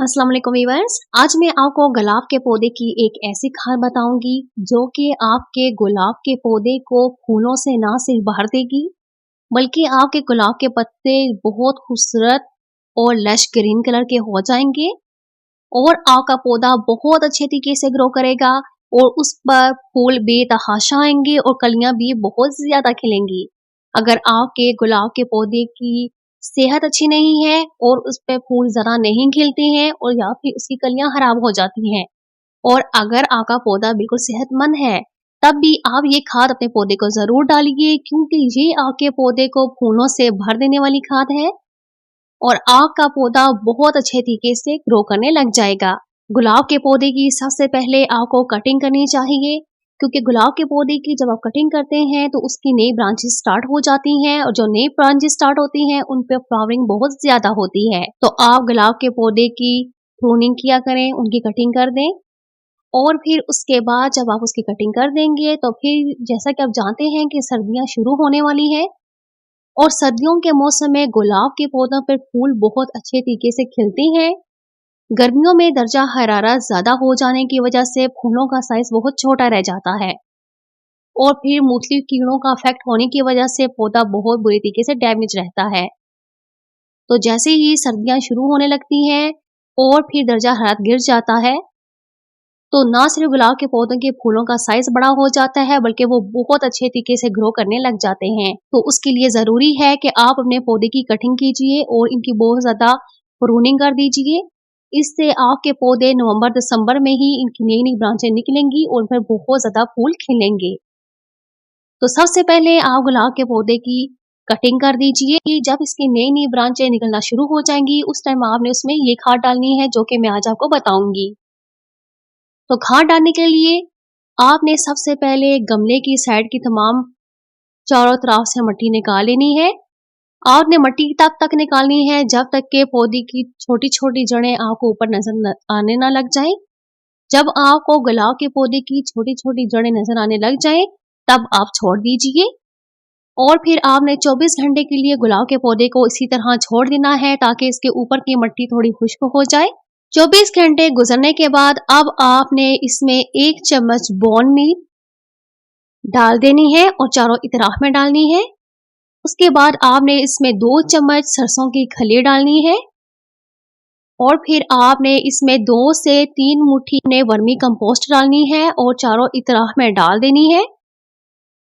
अस्सलाम वालेकुम वीवर्स। आज मैं आपको गुलाब के पौधे की एक ऐसी खाद बताऊंगी जो कि आपके गुलाब के पौधे को फूलों से ना सिर्फ भर देगी बल्कि आपके गुलाब के पत्ते बहुत खूबसूरत और लश ग्रीन कलर के हो जाएंगे और आपका पौधा बहुत अच्छे तरीके से ग्रो करेगा और उस पर फूल बेतहाशा आएंगे और कलियां भी बहुत ज्यादा खिलेंगी। अगर आपके गुलाब के पौधे की सेहत अच्छी नहीं है और उस पे फूल ज़्यादा नहीं खिलते हैं और या फिर उसकी कलियां खराब हो जाती हैं और अगर आपका पौधा बिल्कुल सेहतमंद है, तब भी आप ये खाद अपने पौधे को ज़रूर डालिए क्योंकि ये आपके पौधे को फूलों से भर देने वाली खाद है और आपका पौधा बहुत अच्छे तरीके से ग्रो करने लग जाएगा। गुलाब के पौधे की सबसे पहले आपको कटिंग करनी चाहिए क्योंकि गुलाब के पौधे की जब आप कटिंग करते हैं तो उसकी नई ब्रांचेस स्टार्ट हो जाती हैं और जो नई ब्रांचेस स्टार्ट होती हैं उन पे फ्लावरिंग बहुत ज्यादा होती है। तो आप गुलाब के पौधे की प्रूनिंग किया करें, उनकी कटिंग कर दें और फिर उसके बाद जब आप उसकी कटिंग कर देंगे तो फिर जैसा कि आप जानते हैं कि सर्दियां शुरू होने वाली है और सर्दियों के मौसम में गुलाब के पौधों पर फूल बहुत अच्छे तरीके से खिलते हैं। गर्मियों में दर्जा हरारत ज्यादा हो जाने की वजह से फूलों का साइज बहुत छोटा रह जाता है और फिर मुख्तलिफ कीड़ों का अफेक्ट होने की वजह से पौधा बहुत बुरी तरीके से डैमेज रहता है। तो जैसे ही सर्दियां शुरू होने लगती हैं और फिर दर्जा हरारत गिर जाता है तो ना सिर्फ गुलाब के पौधों के फूलों का साइज बड़ा हो जाता है बल्कि वो बहुत अच्छे तरीके से ग्रो करने लग जाते हैं। तो उसके लिए जरूरी है कि आप अपने पौधे की कटिंग कीजिए और इनकी बहुत ज्यादा प्रूनिंग कर दीजिए। इससे आपके पौधे नवंबर दिसंबर में ही इनकी नई नई ब्रांचें निकलेंगी और फिर बहुत ज्यादा फूल खिलेंगे। तो सबसे पहले आप गुलाब के पौधे की कटिंग कर दीजिए कि जब इसकी नई नई ब्रांचें निकलना शुरू हो जाएंगी उस टाइम आपने उसमें ये खाद डालनी है जो कि मैं आज आपको बताऊंगी। तो खाद डालने के लिए आपने सबसे पहले गमले की साइड की तमाम चारों तरफ से मिट्टी निकाल लेनी है। आपने मिट्टी तब तक निकालनी है जब तक के पौधे की छोटी छोटी जड़ें आपको ऊपर नजर आने ना लग जाएं। जब आपको गुलाब के पौधे की छोटी छोटी जड़ें नजर आने लग जाएं तब आप छोड़ दीजिए और फिर आपने 24 घंटे के लिए गुलाब के पौधे को इसी तरह छोड़ देना है ताकि इसके ऊपर की मिट्टी थोड़ी खुश्क हो जाए। 24 घंटे गुजरने के बाद अब आपने इसमें 1 चम्मच बोन मील डाल देनी है और चारों इतराफ में डालनी है। उसके बाद आपने इसमें 2 चम्मच सरसों की खली डालनी है और फिर आपने इसमें 2 से 3 मुट्ठी ने वर्मी कंपोस्ट डालनी है और चारों इतराफ में डाल देनी है।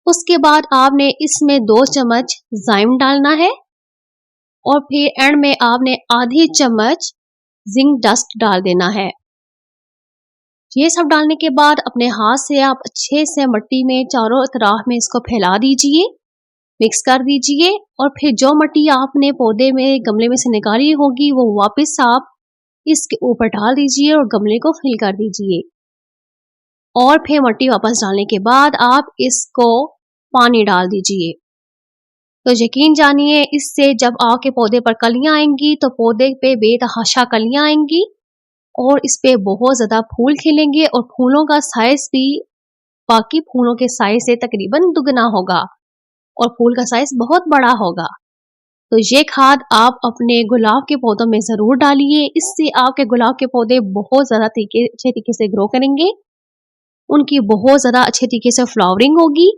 उसके बाद आपने इसमें 2 चम्मच जाइम डालना है और फिर एंड में आपने आधी चम्मच जिंक डस्ट डाल देना है। ये सब डालने के बाद अपने हाथ से आप अच्छे से मिट्टी में चारों तरफ में इसको फैला दीजिए, मिक्स कर दीजिए और फिर जो मिट्टी आपने पौधे में गमले में से निकाली होगी वो वापस आप इसके ऊपर डाल दीजिए और गमले को फिल कर दीजिए और फिर मिट्टी वापस डालने के बाद आप इसको पानी डाल दीजिए। तो यकीन जानिए इससे जब आपके पौधे पर कलियां आएंगी तो पौधे पे बेतहाशा कलियां आएंगी और इस पे बहुत ज्यादा फूल खिलेंगे और फूलों का साइज भी बाकी फूलों के साइज से तकरीबन दुगना होगा और फूल का साइज बहुत बड़ा होगा। तो ये खाद आप अपने गुलाब के पौधों में जरूर डालिए, इससे आपके गुलाब के पौधे बहुत ज्यादा अच्छे तरीके से ग्रो करेंगे, उनकी बहुत ज्यादा अच्छे तरीके से फ्लावरिंग होगी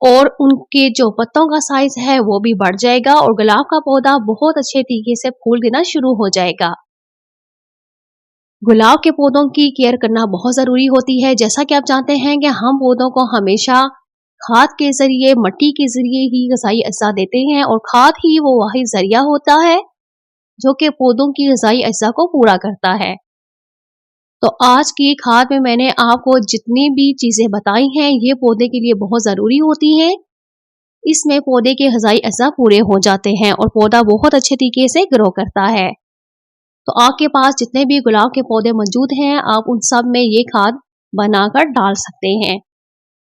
और उनके जो पत्तों का साइज है वो भी बढ़ जाएगा और गुलाब का पौधा बहुत अच्छे तरीके से फूल देना शुरू हो जाएगा। गुलाब के पौधों की केयर करना बहुत जरूरी होती है। जैसा कि आप जानते हैं कि हम पौधों को हमेशा खाद के जरिए, मिट्टी के जरिए ही ग़िज़ाई अज्जा देते हैं और खाद ही वो वाहिद जरिया होता है जो कि पौधों की ग़िज़ाई अज्जा को पूरा करता है। तो आज की खाद में मैंने आपको जितनी भी चीजें बताई हैं ये पौधे के लिए बहुत जरूरी होती हैं। इसमें पौधे के ग़िज़ाई अज्जा पूरे हो जाते हैं और पौधा बहुत अच्छे तरीके से ग्रो करता है। तो आपके पास जितने भी गुलाब के पौधे मौजूद हैं आप उन सब में ये खाद बनाकर डाल सकते हैं।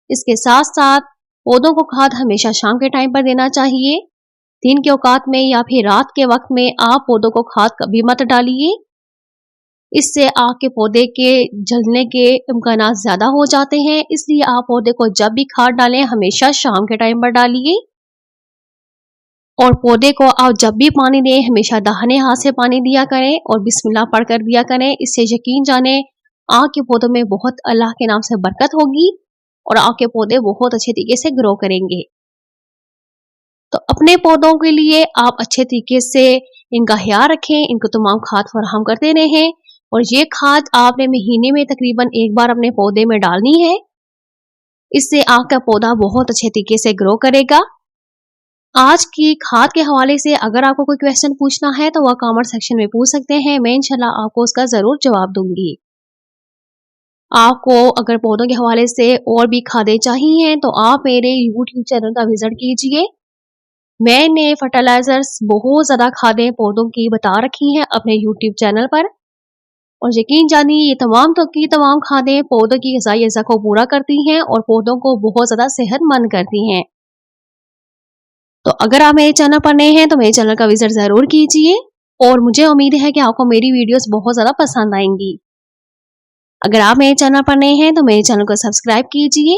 इसके साथ साथ पौधों को खाद हमेशा शाम के टाइम पर देना चाहिए। दिन के औकात में या फिर रात के वक्त में आप पौधों को खाद कभी मत डालिए, इससे आपके पौधे के जलने के इम्कानात ज्यादा हो जाते हैं। इसलिए आप पौधे को जब भी खाद डालें हमेशा शाम के टाइम पर डालिए। और पौधे को आप जब भी पानी दें हमेशा दाहिने हाथ से पानी दिया करें और बिस्मिल्लाह पढ़कर दिया करें। इससे यकीन जाने आपके पौधों में बहुत अल्लाह के नाम से बरकत होगी और आपके पौधे बहुत अच्छे तरीके से ग्रो करेंगे। तो अपने पौधों के लिए आप अच्छे तरीके से इनका ख्याल रखें, इनको तमाम खाद फराहम करते रहें और ये खाद आपने महीने में तकरीबन एक बार अपने पौधे में डालनी है। इससे आपका पौधा बहुत अच्छे तरीके से ग्रो करेगा। आज की खाद के हवाले से अगर आपको कोई क्वेश्चन पूछना है तो वह कमेंट सेक्शन में पूछ सकते हैं, मैं इंशाल्लाह आपको उसका जरूर जवाब दूंगी। आपको अगर पौधों के हवाले से और भी खादें चाहिए तो आप मेरे YouTube चैनल का विजिट कीजिए। मैंने फर्टिलाइजर्स बहुत ज़्यादा खादें पौधों की बता रखी हैं अपने YouTube चैनल पर और यकीन जानिए ये तमाम खादें पौधों की ग़िज़ाई अज़ा को पूरा करती हैं और पौधों को बहुत ज़्यादा सेहतमंद करती हैं। तो अगर आप मेरे चैनल पर नए हैं तो मेरे चैनल का विजिट ज़रूर कीजिए और मुझे उम्मीद है कि आपको मेरी वीडियोस बहुत ज़्यादा पसंद आएंगी। अगर आप मेरे चैनल पर नए हैं तो मेरे चैनल को सब्सक्राइब कीजिए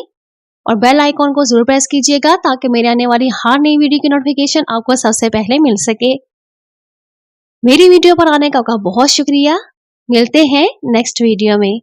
और बेल आइकॉन को जरूर प्रेस कीजिएगा ताकि मेरे आने वाली हर नई वीडियो की नोटिफिकेशन आपको सबसे पहले मिल सके। मेरी वीडियो पर आने का आपका बहुत शुक्रिया। मिलते हैं नेक्स्ट वीडियो में।